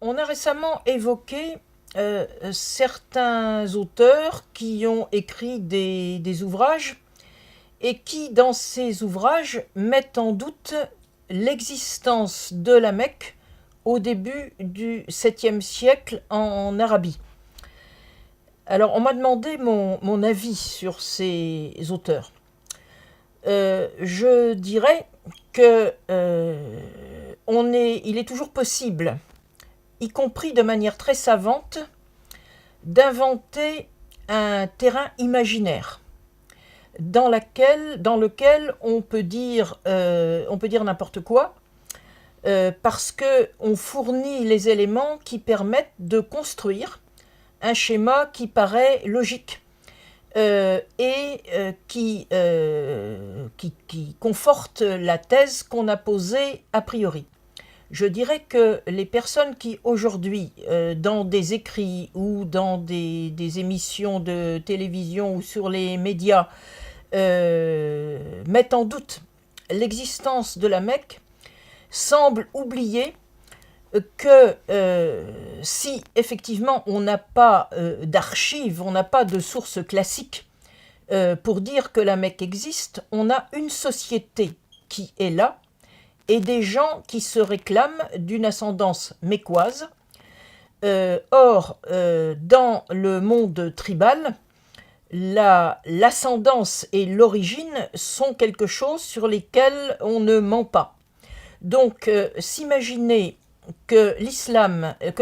On a récemment évoqué certains auteurs qui ont écrit des ouvrages et qui, dans ces ouvrages, mettent en doute l'existence de la Mecque au début du 7e siècle en Arabie. Alors, on m'a demandé mon avis sur ces auteurs. Je dirais que il est toujours possible, y compris de manière très savante, d'inventer un terrain imaginaire dans lequel on peut dire n'importe quoi, parce qu'on fournit les éléments qui permettent de construire un schéma qui paraît logique qui conforte la thèse qu'on a posée a priori. Je dirais que les personnes qui aujourd'hui, dans des écrits ou dans des émissions de télévision ou sur les médias, mettent en doute l'existence de la Mecque, semblent oublier que si effectivement on n'a pas d'archives, on n'a pas de sources classiques pour dire que la Mecque existe, on a une société qui est là et des gens qui se réclament d'une ascendance mécoise. Or, dans le monde tribal, l'ascendance et l'origine sont quelque chose sur lesquels on ne ment pas. Donc, s'imaginer que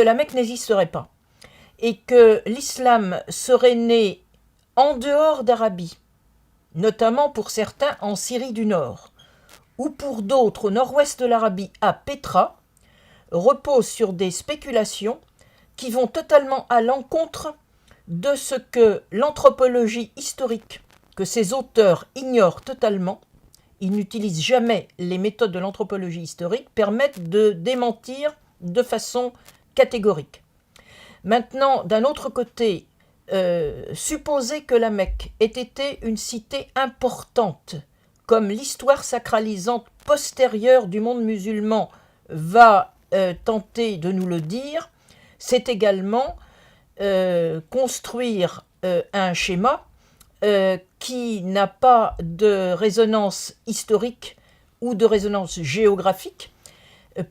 la Mecque n'existerait pas, et que l'islam serait né en dehors d'Arabie, notamment pour certains en Syrie du Nord, ou pour d'autres au nord-ouest de l'Arabie, à Pétra, repose sur des spéculations qui vont totalement à l'encontre de ce que l'anthropologie historique, que ces auteurs ignorent totalement, ils n'utilisent jamais les méthodes de l'anthropologie historique, permettent de démentir de façon catégorique. Maintenant, d'un autre côté, supposer que la Mecque ait été une cité importante, comme l'histoire sacralisante postérieure du monde musulman va tenter de nous le dire, c'est également construire un schéma qui n'a pas de résonance historique ou de résonance géographique.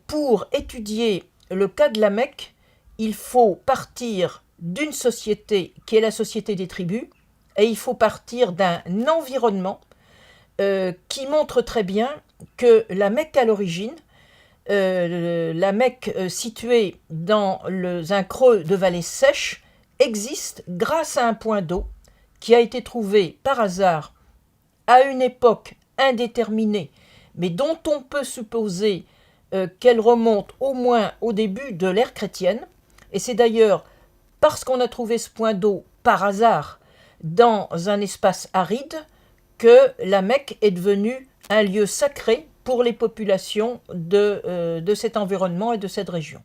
Pour étudier le cas de la Mecque, il faut partir d'une société qui est la société des tribus, et il faut partir d'un environnement qui montre très bien que la Mecque à l'origine, la Mecque située dans un creux de vallée sèche, existe grâce à un point d'eau qui a été trouvé par hasard à une époque indéterminée, mais dont on peut supposer qu'elle remonte au moins au début de l'ère chrétienne. Et c'est d'ailleurs parce qu'on a trouvé ce point d'eau par hasard dans un espace aride que la Mecque est devenue un lieu sacré pour les populations de cet environnement et de cette région.